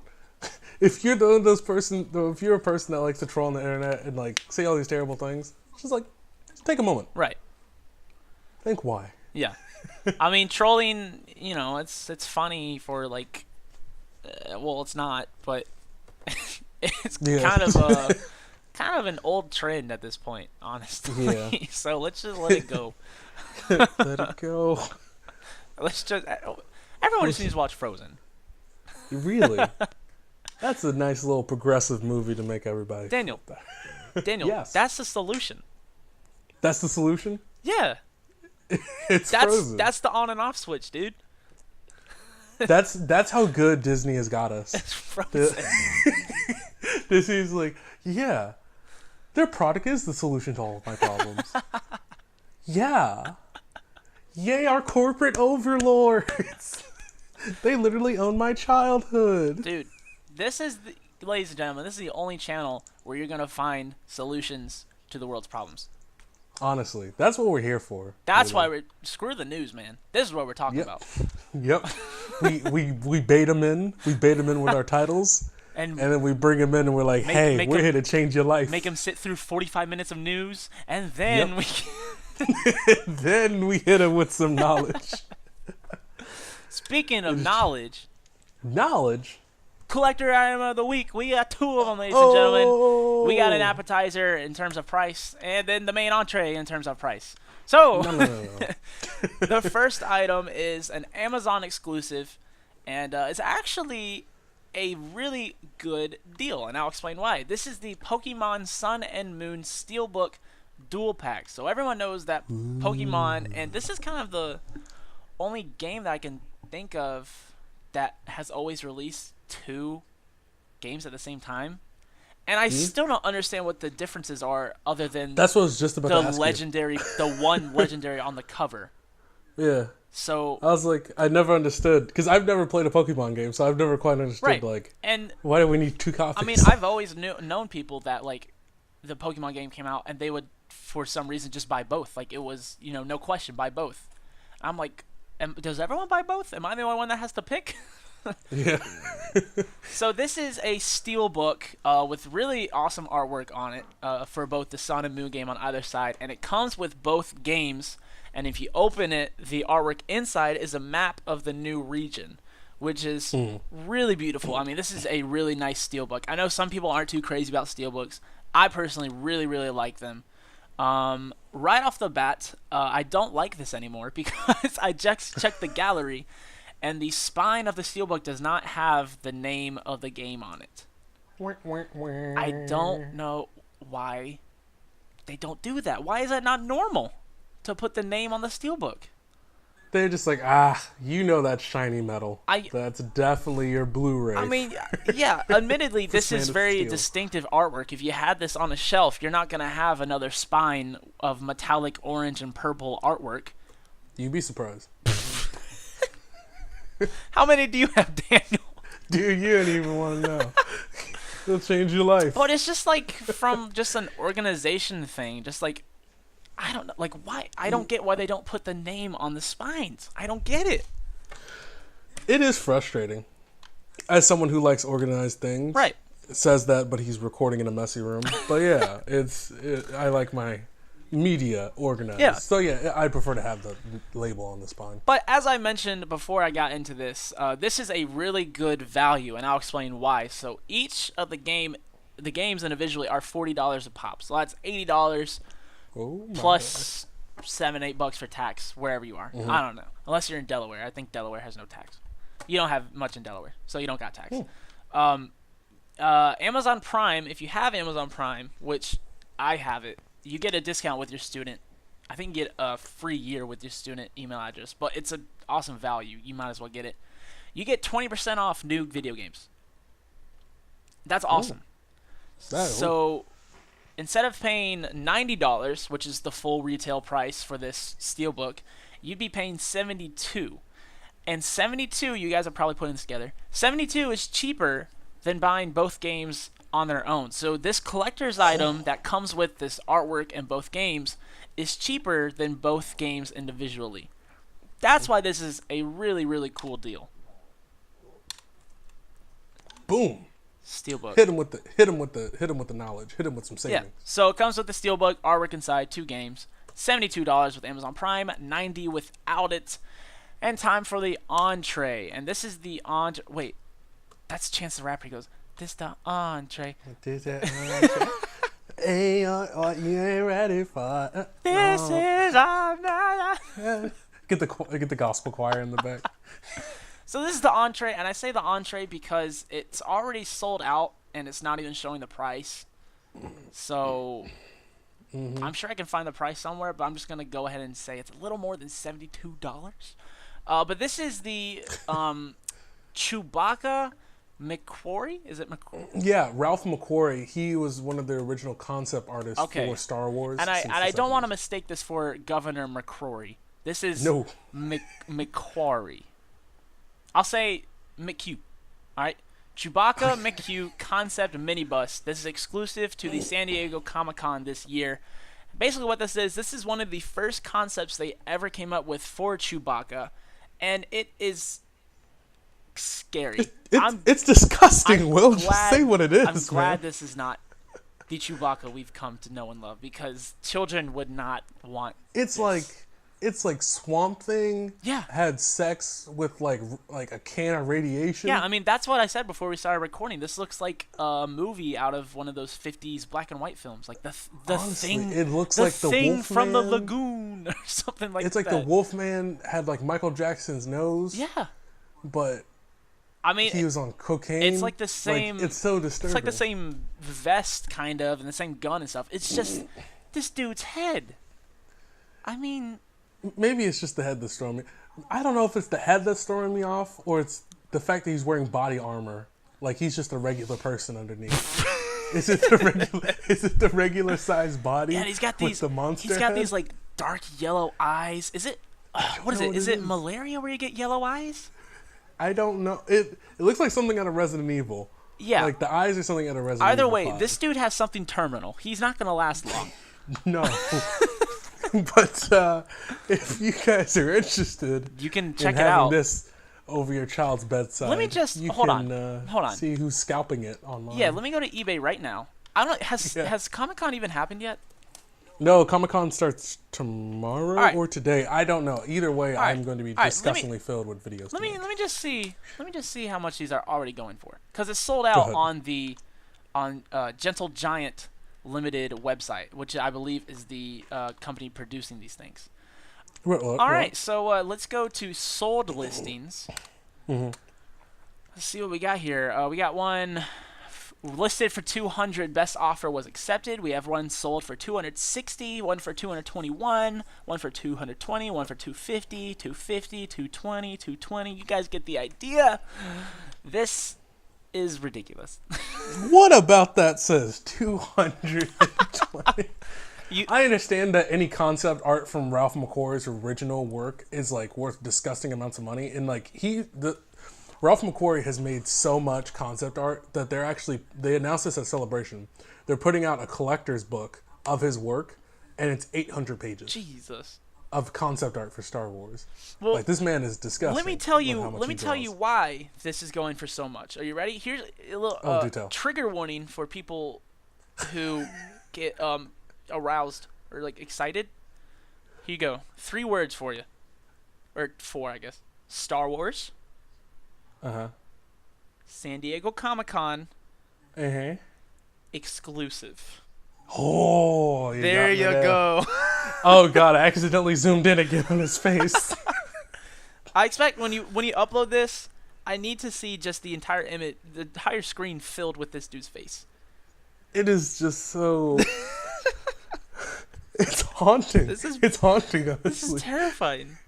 Speaker 2: If you're if you're a person that likes to troll on the internet and like say all these terrible things, just like, take a moment.
Speaker 1: Right.
Speaker 2: Think why.
Speaker 1: Yeah. I mean, trolling, it's funny for like, well, it's not, but it's kind of an old trend at this point, honestly.
Speaker 2: Yeah.
Speaker 1: So let's just let it go.
Speaker 2: Let it go.
Speaker 1: Everyone just needs to watch Frozen.
Speaker 2: Really? That's a nice little progressive movie to make everybody.
Speaker 1: Daniel,
Speaker 2: yes.
Speaker 1: That's the solution.
Speaker 2: That's the solution?
Speaker 1: Yeah.
Speaker 2: It's Frozen.
Speaker 1: That's the on and off switch, dude.
Speaker 2: That's how good Disney has got us.
Speaker 1: It's Frozen.
Speaker 2: Disney's like, yeah, their product is the solution to all of my problems. Yeah. Yay, our corporate overlords. They literally own my childhood.
Speaker 1: Dude, ladies and gentlemen, this is the only channel where you're going to find solutions to the world's problems.
Speaker 2: Honestly, that's what we're here for.
Speaker 1: That's why screw the news, man. This is what we're talking about.
Speaker 2: Yep. We bait them in. We bait them in with our titles. And then we bring them in and we're like, hey, we're here to change your life.
Speaker 1: Make them sit through 45 minutes of news, and then
Speaker 2: then we hit them with some knowledge.
Speaker 1: Speaking of knowledge, collector item of the week. We got two of them, ladies and gentlemen. We got an appetizer in terms of price, and then the main entree in terms of price. So,
Speaker 2: No.
Speaker 1: the first item is an Amazon exclusive, and it's actually a really good deal, and I'll explain why. This is the Pokemon Sun and Moon Steelbook Dual Pack. So everyone knows that Pokemon, and this is kind of the only game that I can think of that has always released two games at the same time, and I still don't understand what the differences are, other than
Speaker 2: that's what I was just about to ask
Speaker 1: legendary, the one legendary on the cover.
Speaker 2: Yeah.
Speaker 1: So
Speaker 2: I was like, I never understood, because I've never played a Pokemon game, so I've never quite understood why do we need two copies?
Speaker 1: I mean, I've always known people that like the Pokemon game came out and they would for some reason just buy both. Like it was, no question, buy both. I'm like, does everyone buy both? Am I the only one that has to pick?
Speaker 2: Yeah.
Speaker 1: So this is a steelbook with really awesome artwork on it for both the Sun and Moon game on either side, and it comes with both games. And if you open it, the artwork inside is a map of the new region, which is really beautiful. I mean, this is a really nice steelbook. I know some people aren't too crazy about steelbooks. I personally really, really like them. Right off the bat, I don't like this anymore because I just checked the gallery, and the spine of the steelbook does not have the name of the game on it. I don't know why they don't do that. Why is that not normal to put the name on the steelbook?
Speaker 2: They're just like, you know that's shiny metal. That's definitely your Blu-ray.
Speaker 1: I mean, yeah, admittedly, this
Speaker 2: Man
Speaker 1: is
Speaker 2: of
Speaker 1: very
Speaker 2: Steel.
Speaker 1: distinctive artwork. If you had this on a shelf, you're not going to have another spine of metallic orange and purple artwork.
Speaker 2: You'd be surprised.
Speaker 1: How many do you have, Daniel?
Speaker 2: Dude, you don't even want to know. It'll change your life.
Speaker 1: But it's just like from just an organization thing. Just like, I don't know. Like, why? I don't get why they don't put the name on the spines. I don't get it.
Speaker 2: It is frustrating. As someone who likes organized things.
Speaker 1: Right.
Speaker 2: Says that, but he's recording in a messy room. But yeah, I like my media organized.
Speaker 1: Yeah.
Speaker 2: So yeah, I prefer to have the label on the spine.
Speaker 1: But as I mentioned before I got into this, this is a really good value, and I'll explain why. So each of the games individually are $40 a pop. So that's $80 plus $7-8 for tax wherever you are.
Speaker 2: Mm-hmm.
Speaker 1: I don't know, unless you're in Delaware. I think Delaware has no tax. You don't have much in Delaware, so you don't got tax. Amazon Prime, if you have Amazon Prime, which I have it, you get a discount with your student. I think you get a free year with your student email address, but it's an awesome value. You might as well get it. You get 20% off new video games. That's awesome. So instead of paying $90, which is the full retail price for this steelbook, you'd be paying $72. And $72, you guys are probably putting this together. $72 is cheaper than buying both games on their own. So this collector's item that comes with this artwork and both games is cheaper than both games individually. That's why this is a really, really cool deal.
Speaker 2: Boom.
Speaker 1: Steelbook.
Speaker 2: Hit him with the knowledge. Hit him with some savings.
Speaker 1: Yeah. So it comes with the steelbook, artwork inside, 2 games. $72 with Amazon Prime, $90 without it. And time for the entree. And this is the entree. Wait, that's Chance the Rapper. He goes, "This the entree.
Speaker 2: Hey, you ain't ready for
Speaker 1: This is our."
Speaker 2: Get the gospel choir in the back.
Speaker 1: So this is the entree, and I say the entree because it's already sold out, and it's not even showing the price. So I'm sure I can find the price somewhere, but I'm just gonna go ahead and say it's a little more than $72. But this is the Chewbacca McQuarrie. Is it McQuarrie?
Speaker 2: Yeah, Ralph McQuarrie. He was one of the original concept artists for Star Wars.
Speaker 1: And I don't want to mistake this for Governor McCrory. This is McQuarrie. I'll say McHugh. All right. Chewbacca McHugh concept minibus. This is exclusive to the San Diego Comic-Con this year. Basically what this is one of the first concepts they ever came up with for Chewbacca, and it is scary.
Speaker 2: It's disgusting, Will. Just say what it is,
Speaker 1: I'm glad
Speaker 2: man.
Speaker 1: this is not the Chewbacca we've come to know and love, because children would not want
Speaker 2: It's like Swamp Thing had sex with like a can of radiation.
Speaker 1: Yeah, I mean, that's what I said before we started recording. This looks like a movie out of one of those 50s black and white films. Like the
Speaker 2: Honestly,
Speaker 1: thing.
Speaker 2: it looks
Speaker 1: the
Speaker 2: like the
Speaker 1: thing
Speaker 2: Wolfman
Speaker 1: from the lagoon or something like that.
Speaker 2: It's like the Wolfman had like Michael Jackson's nose.
Speaker 1: Yeah.
Speaker 2: But
Speaker 1: I mean,
Speaker 2: he was on cocaine.
Speaker 1: It's like the same.
Speaker 2: It's so disturbing.
Speaker 1: It's like the same vest, kind of, and the same gun and stuff. It's just this dude's head. I mean,
Speaker 2: maybe it's just the head that's throwing me. I don't know if it's the head that's throwing me off, or it's the fact that he's wearing body armor. Like he's just a regular person underneath. Is it the regular sized body?
Speaker 1: Yeah, and he's got these.
Speaker 2: With the monster
Speaker 1: He's got
Speaker 2: head?
Speaker 1: these like dark yellow eyes. Is it? What is it? Is it malaria where you get yellow eyes?
Speaker 2: I don't know. It looks like something out of Resident Evil.
Speaker 1: Yeah.
Speaker 2: Like the eyes are something out of Resident
Speaker 1: Either
Speaker 2: Evil.
Speaker 1: way,
Speaker 2: 5.
Speaker 1: this dude has something terminal. He's not gonna last long.
Speaker 2: No. But if you guys are interested,
Speaker 1: you can check
Speaker 2: in
Speaker 1: it
Speaker 2: having
Speaker 1: out.
Speaker 2: This over your child's bedside.
Speaker 1: Let me just hold on.
Speaker 2: See who's scalping it online.
Speaker 1: Yeah, let me go to eBay right now. I don't. Has Comic-Con even happened yet?
Speaker 2: No, Comic-Con starts tomorrow or today. I don't know. Either way, I'm going to be disgustingly filled with videos.
Speaker 1: Let me just see how much these are already going for, because it's sold out on the Gentle Giant Limited website, which I believe is the company producing these things. All right, so let's go to sold listings.
Speaker 2: Mm-hmm.
Speaker 1: Let's see what we got here. We got one. listed for 200. Best offer was accepted. We have one sold for 260, one for 221, one for 220, one for 250, 250, 220, 220. You guys get the idea. This is ridiculous.
Speaker 2: What about that says 220?
Speaker 1: You,
Speaker 2: I understand that any concept art from Ralph McQuarrie's original work is like worth disgusting amounts of money, and like Ralph McQuarrie has made so much concept art that they announced this at Celebration. They're putting out a collector's book of his work, and it's 800 pages.
Speaker 1: Jesus.
Speaker 2: Of concept art for Star Wars.
Speaker 1: Well,
Speaker 2: like, this man is disgusting.
Speaker 1: Let me tell you why this is going for so much. Are you ready? Here's a little trigger warning for people who get aroused or like excited. Here you go. 3 words for you, or 4, I guess. Star Wars. San Diego Comic-Con. Exclusive.
Speaker 2: Oh,
Speaker 1: there you go.
Speaker 2: Oh God, I accidentally zoomed in again on his face.
Speaker 1: I expect when you upload this, I need to see just the entire image, the entire screen filled with this dude's face.
Speaker 2: It is just so. It's haunting. It's haunting. Honestly,
Speaker 1: this is terrifying.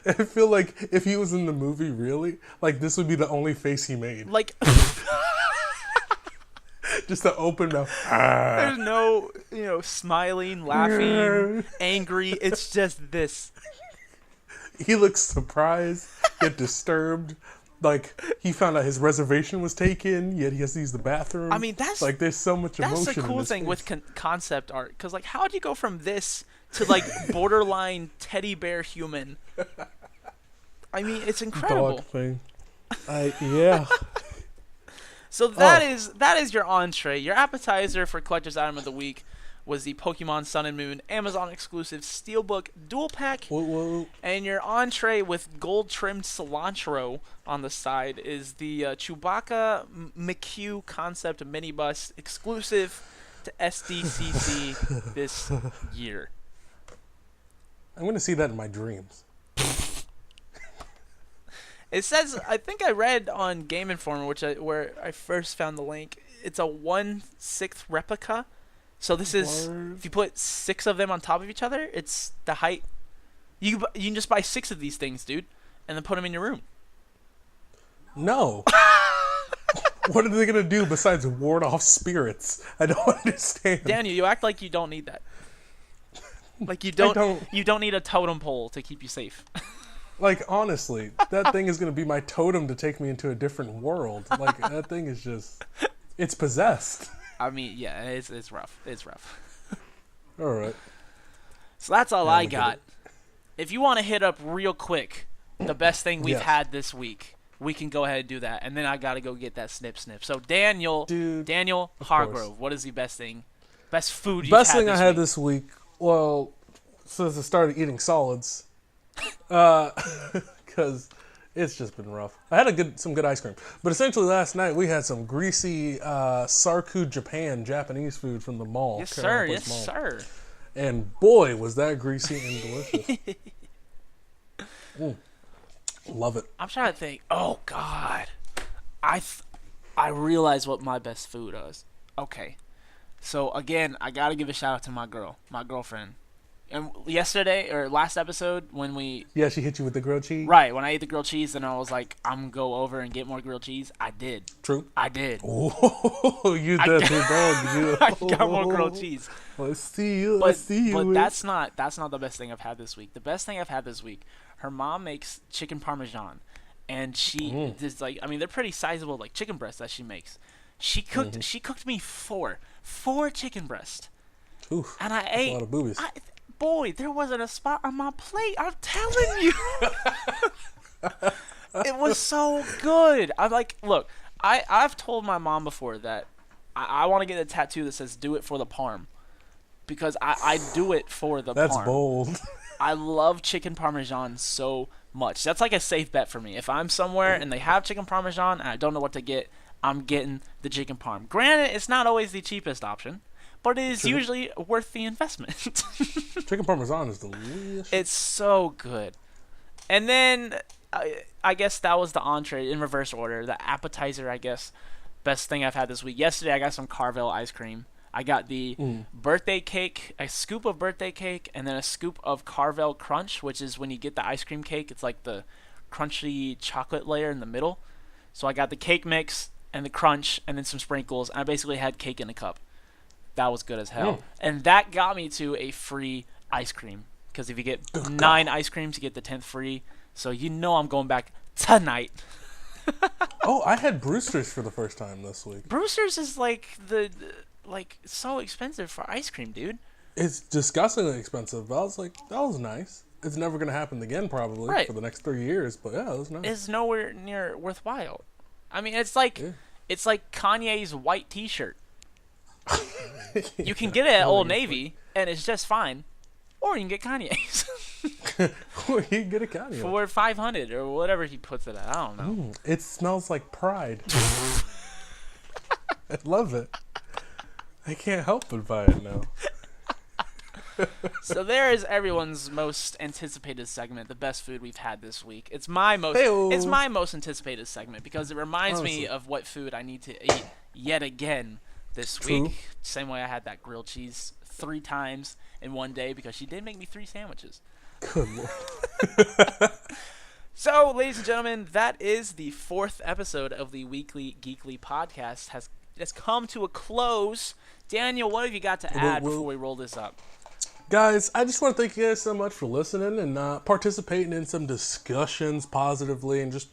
Speaker 2: I feel like if he was in the movie, really, like this would be the only face he made.
Speaker 1: Like.
Speaker 2: Just the open mouth.
Speaker 1: There's no, smiling, laughing, angry. It's just this.
Speaker 2: He looks surprised, yet disturbed. Like, he found out his reservation was taken, yet he has to use the bathroom.
Speaker 1: I mean, that's...
Speaker 2: Like, there's so much emotion in
Speaker 1: That's the cool thing
Speaker 2: face.
Speaker 1: with concept art. Because, like, how would you go from this to, like, borderline teddy bear human? I mean, it's incredible.
Speaker 2: Dog thing. Yeah.
Speaker 1: So that is your entree. Your appetizer for Collector's Item of the Week was the Pokemon Sun and Moon Amazon exclusive Steelbook Dual Pack.
Speaker 2: Whoa.
Speaker 1: And your entree with gold-trimmed cilantro on the side is the Chewbacca McHugh Concept Minibus exclusive to SDCC this year.
Speaker 2: I'm going to see that in my dreams.
Speaker 1: It says, I think I read on Game Informer, where I first found the link, it's a 1/6 replica. So this is, if you put 6 of them on top of each other, it's the height. You can just buy 6 of these things, dude, and then put them in your room.
Speaker 2: No. What are they going to do besides ward off spirits? I don't understand.
Speaker 1: Daniel, you act like you don't need that. Like you don't need a totem pole to keep you safe.
Speaker 2: Like, honestly, that thing is going to be my totem to take me into a different world. Like, that thing is just... It's possessed.
Speaker 1: I mean, yeah, it's rough. It's rough.
Speaker 2: All right.
Speaker 1: So that's all I got. If you want to hit up real quick the best thing we've had this week, we can go ahead and do that. And then I got to go get that snip. So, Daniel Hargrove, what is the best thing? Best food you've had this week? Best thing I had
Speaker 2: this week, well, since I started eating solids... because it's just been rough. I had some good ice cream, but essentially last night we had some greasy Sarku Japanese food from the mall.
Speaker 1: Yes, sir. Yes, sir.
Speaker 2: And boy, was that greasy and delicious. Love it.
Speaker 1: I'm trying to think. Oh God, I realize what my best food is. Okay, so again, I gotta give a shout out to my girlfriend. And yesterday, or last episode, when we...
Speaker 2: Yeah, she hit you with the grilled cheese?
Speaker 1: Right, when I ate the grilled cheese, and I was like, I'm going to go over and get more grilled cheese. I did.
Speaker 2: True?
Speaker 1: I did.
Speaker 2: Oh, you did, dog.
Speaker 1: I got more grilled cheese.
Speaker 2: I see you,
Speaker 1: But that's not the best thing I've had this week. The best thing I've had this week, her mom makes chicken parmesan. And she is like, I mean, they're pretty sizable, like, chicken breasts that she makes. She cooked me four chicken breasts.
Speaker 2: Oof,
Speaker 1: and I ate...
Speaker 2: a lot of boobies.
Speaker 1: Boy, there wasn't a spot on my plate. I'm telling you. It was so good. I'm like, look, I've told my mom before that I want to get a tattoo that says "Do it for the parm," because I do it for the parm.
Speaker 2: That's bold.
Speaker 1: I love chicken parmesan so much. That's like a safe bet for me. If I'm somewhere and they have chicken parmesan and I don't know what to get, I'm getting the chicken parm. Granted, it's not always the cheapest option, but it is usually worth the investment.
Speaker 2: Chicken parmesan is delicious.
Speaker 1: It's so good. And then I guess that was the entree in reverse order. The appetizer, I guess. Best thing I've had this week. Yesterday, I got some Carvel ice cream. I got the birthday cake, a scoop of birthday cake, and then a scoop of Carvel Crunch, which is when you get the ice cream cake. It's like the crunchy chocolate layer in the middle. So I got the cake mix and the crunch and then some sprinkles. And I basically had cake in a cup. That was good as hell. And that got me to a free ice cream. Because if you get 9 ice creams, you get the 10th free. So you know I'm going back tonight.
Speaker 2: Oh, I had Brewster's for the first time this week.
Speaker 1: Brewster's is like so expensive for ice cream, dude.
Speaker 2: It's disgustingly expensive, but I was like, that was nice. It's never going to happen again probably for the next 3 years, but yeah, it was nice.
Speaker 1: It's nowhere near worthwhile. I mean, it's like Kanye's white t-shirt. You can get it at Old Navy, and it's just fine. Or you can get Kanye's.
Speaker 2: Or you can get a Kanye.
Speaker 1: For $500 or whatever he puts it at. I don't know.
Speaker 2: It smells like pride. I love it. I can't help but buy it now.
Speaker 1: So there is everyone's most anticipated segment, the best food we've had this week. It's my most anticipated segment because it reminds me of what food I need to eat yet again this week. Same way I had that grilled cheese 3 times in one day because she did make me 3 sandwiches.
Speaker 2: Good Lord.
Speaker 1: So, ladies and gentlemen, that is the 4th episode of the Weekly Geekly podcast. Has come to a close. Daniel, what have you got to add before we roll this up?
Speaker 2: Guys, I just want to thank you guys so much for listening and participating in some discussions positively and just,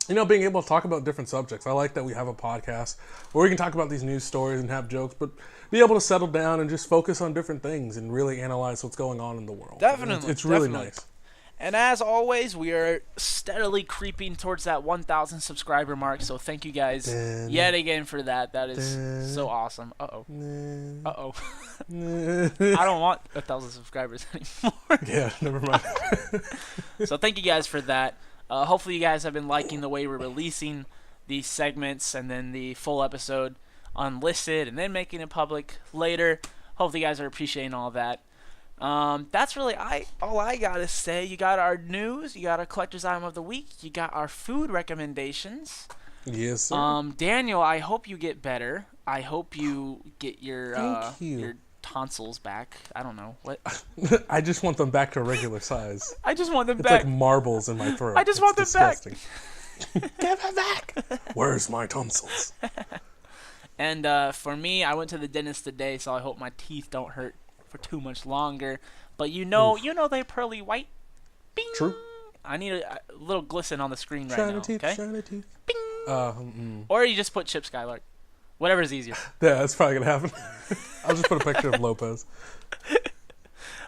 Speaker 2: being able to talk about different subjects. I like that we have a podcast where we can talk about these news stories and have jokes, but be able to settle down and just focus on different things and really analyze what's going on in the world.
Speaker 1: Definitely.
Speaker 2: It's really nice.
Speaker 1: And as always, we are steadily creeping towards that 1,000 subscriber mark. So thank you guys yet again for that. That is so awesome. Uh-oh. I don't want 1,000 subscribers anymore.
Speaker 2: Yeah, never mind.
Speaker 1: So thank you guys for that. Hopefully you guys have been liking the way we're releasing these segments and then the full episode unlisted and then making it public later. Hopefully you guys are appreciating all that. That's really all I gotta say. You got our news, you got our collector's item of the week, you got our food recommendations.
Speaker 2: Yes, sir.
Speaker 1: Daniel, I hope you get better. I hope you get your tonsils back. I don't know what.
Speaker 2: I just want them back to a regular size.
Speaker 1: I just want them
Speaker 2: it's
Speaker 1: back.
Speaker 2: It's like marbles in my throat.
Speaker 1: I just want them
Speaker 2: disgusting.
Speaker 1: back.
Speaker 2: Give them back. Where's my tonsils?
Speaker 1: And for me, I went to the dentist today, so I hope my teeth don't hurt for too much longer, but you know they pearly white. Bing!
Speaker 2: True.
Speaker 1: I need a little glisten on the screen right
Speaker 2: shiny
Speaker 1: now.
Speaker 2: Teeth,
Speaker 1: okay.
Speaker 2: Shiny teeth.
Speaker 1: Bing. Or you just put Chip Skylark. Whatever's easier.
Speaker 2: Yeah, that's probably gonna happen. I'll just put a picture of Lopez.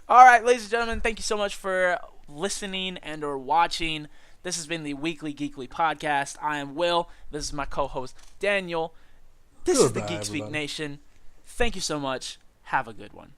Speaker 1: All right, ladies and gentlemen, thank you so much for listening and/or watching. This has been the Weekly Geekly podcast. I am Will. This is my co-host Daniel. This is the GeekSpeakNation. Thank you so much. Have a good one.